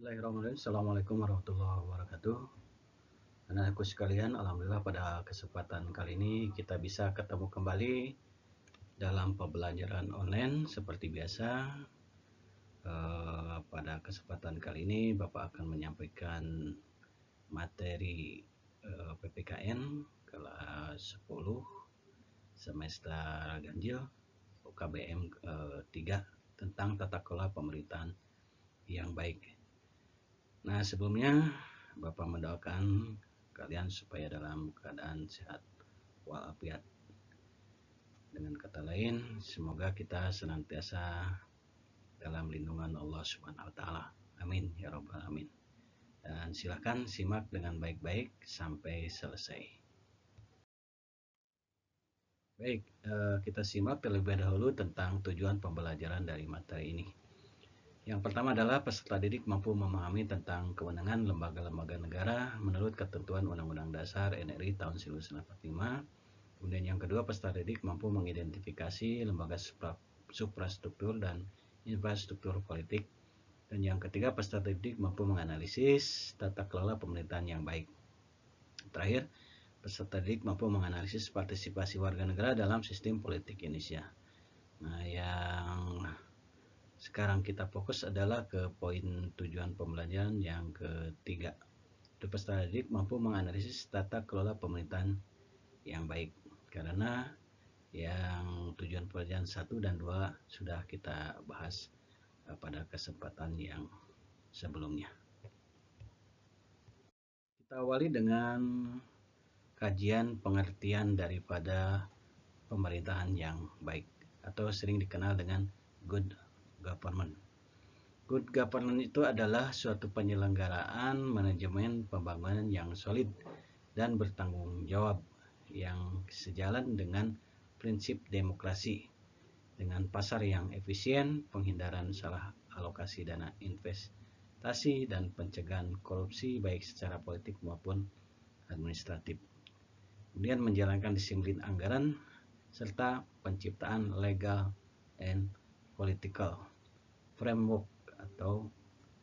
Bismillahirrahmanirrahim. Assalamualaikum warahmatullahi wabarakatuh. Anak-anakku sekalian, alhamdulillah pada kesempatan kali ini kita bisa ketemu kembali dalam pembelajaran online seperti biasa. Pada kesempatan kali ini Bapak akan menyampaikan materi PPKN kelas 10 semester ganjil UKBM 3 tentang tata kelola pemerintahan yang baik. Nah, sebelumnya Bapak mendoakan kalian supaya dalam keadaan sehat walafiat. Dengan kata lain, semoga kita senantiasa dalam lindungan Allah Subhanahu wa taala. Amin ya rabbal alamin. Dan silakan simak dengan baik-baik sampai selesai. Baik, kita simak terlebih dahulu tentang tujuan pembelajaran dari materi ini. Yang pertama adalah peserta didik mampu memahami tentang kewenangan lembaga-lembaga negara menurut ketentuan Undang-Undang Dasar NRI tahun 1945. Kemudian yang kedua, peserta didik mampu mengidentifikasi lembaga suprastruktur dan infrastruktur politik. Dan yang ketiga, peserta didik mampu menganalisis tata kelola pemerintahan yang baik. Terakhir, peserta didik mampu menganalisis partisipasi warga negara dalam sistem politik Indonesia. Nah, yang sekarang kita fokus adalah ke poin tujuan pembelajaran yang ketiga. Peserta didik mampu menganalisis tata kelola pemerintahan yang baik. Karena yang tujuan pembelajaran 1 dan 2 sudah kita bahas pada kesempatan yang sebelumnya. Kita awali dengan kajian pengertian daripada pemerintahan yang baik atau sering dikenal dengan good government. Good government itu adalah suatu penyelenggaraan manajemen pembangunan yang solid dan bertanggung jawab yang sejalan dengan prinsip demokrasi, dengan pasar yang efisien, penghindaran salah alokasi dana investasi, dan pencegahan korupsi baik secara politik maupun administratif. Kemudian menjalankan disiplin anggaran serta penciptaan legal and political framework atau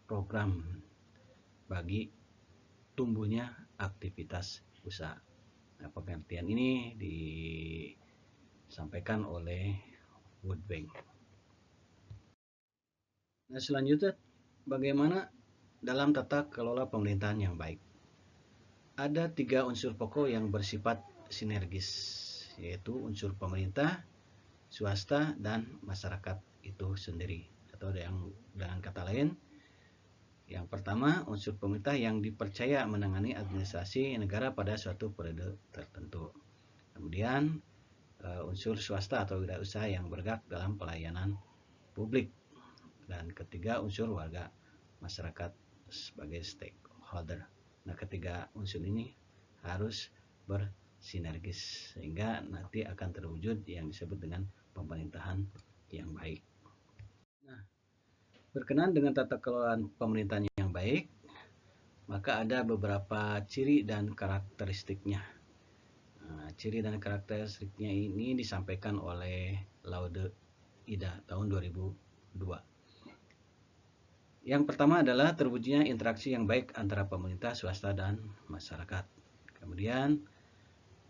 program bagi tumbuhnya aktivitas usaha. Nah, pengertian ini disampaikan oleh World Bank. Nah, selanjutnya bagaimana dalam tata kelola pemerintahan yang baik? Ada 3 unsur pokok yang bersifat sinergis, yaitu unsur pemerintah, swasta, dan masyarakat itu sendiri. Atau dengan kata lain, yang pertama, unsur pemerintah yang dipercaya menangani administrasi negara pada suatu periode tertentu. Kemudian unsur swasta atau wirausaha yang bergerak dalam pelayanan publik. Dan ketiga, unsur warga masyarakat sebagai stakeholder. Nah, ketiga unsur ini harus bersinergis sehingga nanti akan terwujud yang disebut dengan pemerintahan yang baik. Nah, berkenaan dengan tata kelola pemerintahan yang baik, maka ada beberapa ciri dan karakteristiknya. Nah, ciri dan karakteristiknya ini disampaikan oleh Laude Ida tahun 2002. Yang pertama adalah terwujudnya interaksi yang baik antara pemerintah, swasta, dan masyarakat. Kemudian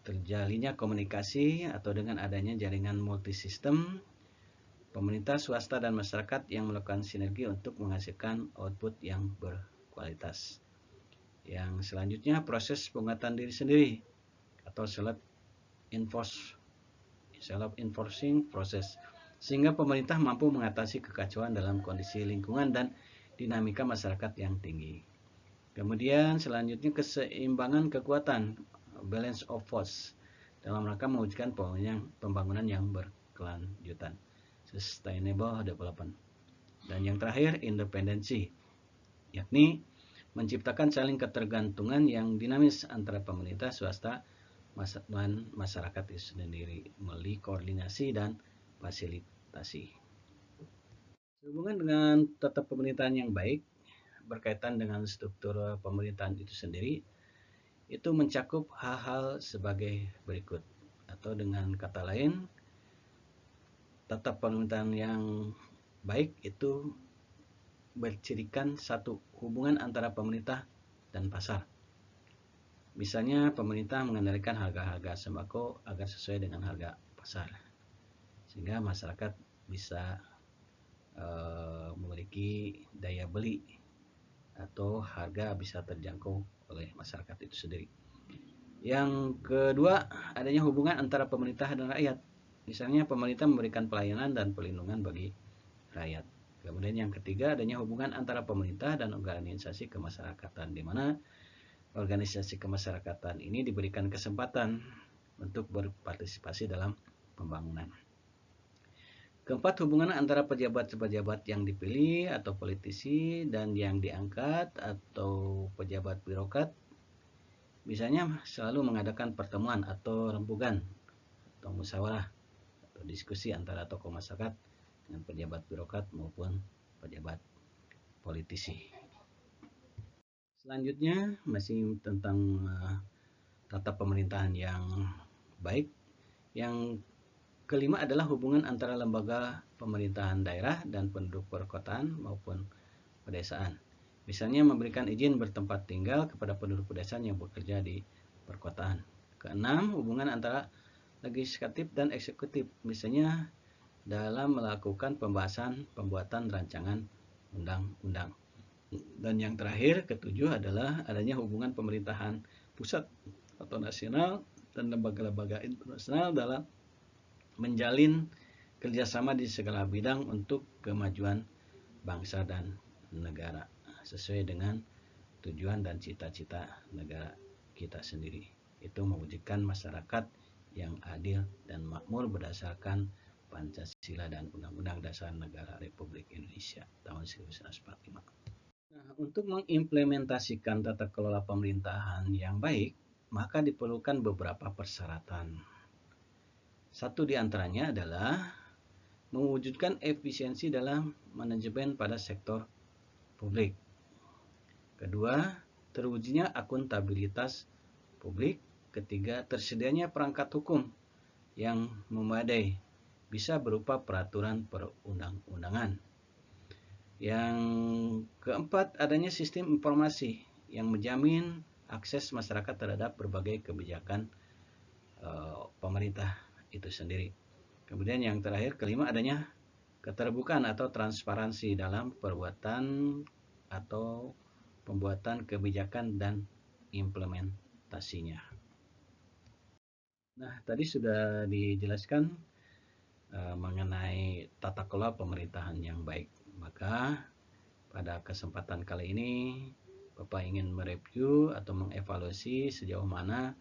terjalinnya komunikasi atau dengan adanya jaringan multisistem pemerintah, swasta, dan masyarakat yang melakukan sinergi untuk menghasilkan output yang berkualitas. Yang selanjutnya proses penguatan diri sendiri atau self-enforcing proses, sehingga pemerintah mampu mengatasi kekacauan dalam kondisi lingkungan dan dinamika masyarakat yang tinggi. Kemudian selanjutnya keseimbangan kekuatan, balance of force, dalam rangka mewujudkan pembangunan yang berkelanjutan, sustainable development. Dan yang terakhir, independensi, yakni menciptakan saling ketergantungan yang dinamis antara pemerintah, swasta, dan masyarakat itu sendiri melalui koordinasi dan fasilitasi. Sehubungan dengan tata pemerintahan yang baik berkaitan dengan struktur pemerintahan itu sendiri, itu mencakup hal-hal sebagai berikut, atau dengan kata lain, tata pemerintahan yang baik itu bercirikan satu, hubungan antara pemerintah dan pasar. Misalnya pemerintah mengendalikan harga-harga sembako agar sesuai dengan harga pasar, sehingga masyarakat bisa memiliki daya beli atau harga bisa terjangkau oleh masyarakat itu sendiri. Yang kedua, adanya hubungan antara pemerintah dan rakyat. Misalnya pemerintah memberikan pelayanan dan perlindungan bagi rakyat. Kemudian yang ketiga, adanya hubungan antara pemerintah dan organisasi kemasyarakatan, di mana organisasi kemasyarakatan ini diberikan kesempatan untuk berpartisipasi dalam pembangunan. Keempat, hubungan antara pejabat-pejabat yang dipilih atau politisi dan yang diangkat atau pejabat birokrat. Misalnya selalu mengadakan pertemuan atau rembugan atau musyawarah atau diskusi antara tokoh masyarakat dengan pejabat birokrat maupun pejabat politisi. Selanjutnya masih tentang tata pemerintahan yang baik. Yang kelima adalah hubungan antara lembaga pemerintahan daerah dan penduduk perkotaan maupun pedesaan. Misalnya memberikan izin bertempat tinggal kepada penduduk pedesaan yang bekerja di perkotaan. Keenam, hubungan antara legislatif dan eksekutif. Misalnya dalam melakukan pembuatan rancangan undang-undang. Dan yang terakhir, ketujuh adalah adanya hubungan pemerintahan pusat atau nasional dan lembaga-lembaga internasional dalam menjalin kerjasama di segala bidang untuk kemajuan bangsa dan negara sesuai dengan tujuan dan cita-cita negara kita sendiri, itu mewujudkan masyarakat yang adil dan makmur berdasarkan Pancasila dan Undang-Undang Dasar Negara Republik Indonesia tahun 1945. Nah, untuk mengimplementasikan tata kelola pemerintahan yang baik, maka diperlukan beberapa persyaratan. Satu di antaranya adalah mewujudkan efisiensi dalam manajemen pada sektor publik. Kedua, terwujudnya akuntabilitas publik. Ketiga, tersedianya perangkat hukum yang memadai, bisa berupa peraturan perundang-undangan. Yang keempat, adanya sistem informasi yang menjamin akses masyarakat terhadap berbagai kebijakan pemerintah itu sendiri. Kemudian yang terakhir, kelima, adanya keterbukaan atau transparansi dalam perbuatan atau pembuatan kebijakan dan implementasinya. Nah, tadi sudah dijelaskan mengenai tata kelola pemerintahan yang baik. Maka pada kesempatan kali ini Bapak ingin mereview atau mengevaluasi sejauh mana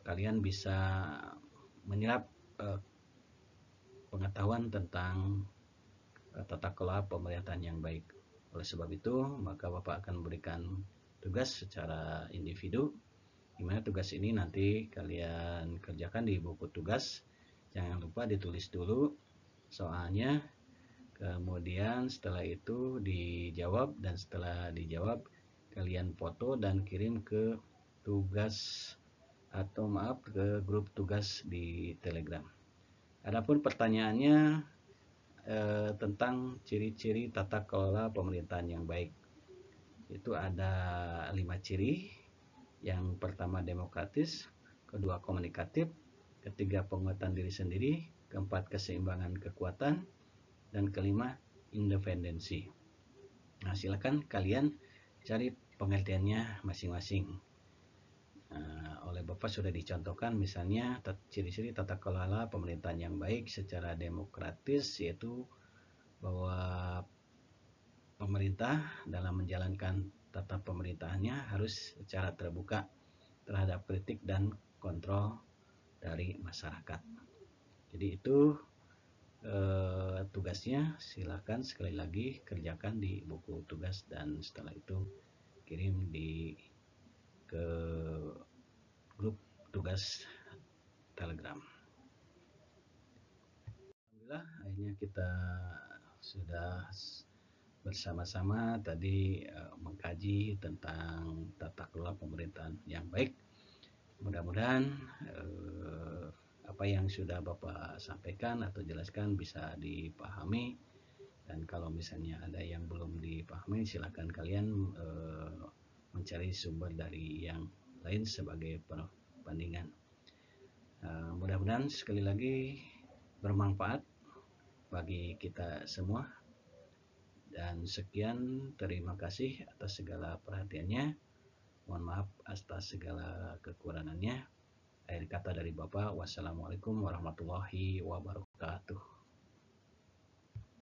kalian bisa menyerap pengetahuan tentang tata kelola pemerintahan yang baik. Oleh sebab itu, maka Bapak akan memberikan tugas secara individu, di mana tugas ini nanti kalian kerjakan di buku tugas. Jangan lupa ditulis dulu soalnya, kemudian setelah itu dijawab, dan setelah dijawab kalian foto dan kirim ke ke grup tugas di Telegram. Adapun pertanyaannya tentang ciri-ciri tata kelola pemerintahan yang baik, itu ada 5 ciri. Yang pertama demokratis, kedua komunikatif, ketiga penguatan diri sendiri, keempat keseimbangan kekuatan, dan kelima independensi. Nah, silakan kalian cari pengertiannya masing-masing. Oleh Bapak sudah dicontohkan, misalnya ciri-ciri tata kelola pemerintahan yang baik secara demokratis, yaitu bahwa pemerintah dalam menjalankan tata pemerintahannya harus secara terbuka terhadap kritik dan kontrol dari masyarakat. Jadi itu tugasnya, silakan sekali lagi kerjakan di buku tugas dan setelah itu kirim ke grup tugas Telegram. Alhamdulillah, akhirnya kita sudah bersama-sama tadi mengkaji tentang tata kelola pemerintahan yang baik. Mudah-mudahan apa yang sudah Bapak sampaikan atau jelaskan bisa dipahami Dan kalau misalnya ada yang belum dipahami, silakan kalian mencari sumber dari yang lain sebagai perbandingan. Mudah-mudahan sekali lagi bermanfaat bagi kita semua. Dan sekian, terima kasih atas segala perhatiannya. Mohon maaf atas segala kekurangannya. Akhir kata dari Bapak, wassalamualaikum warahmatullahi wabarakatuh.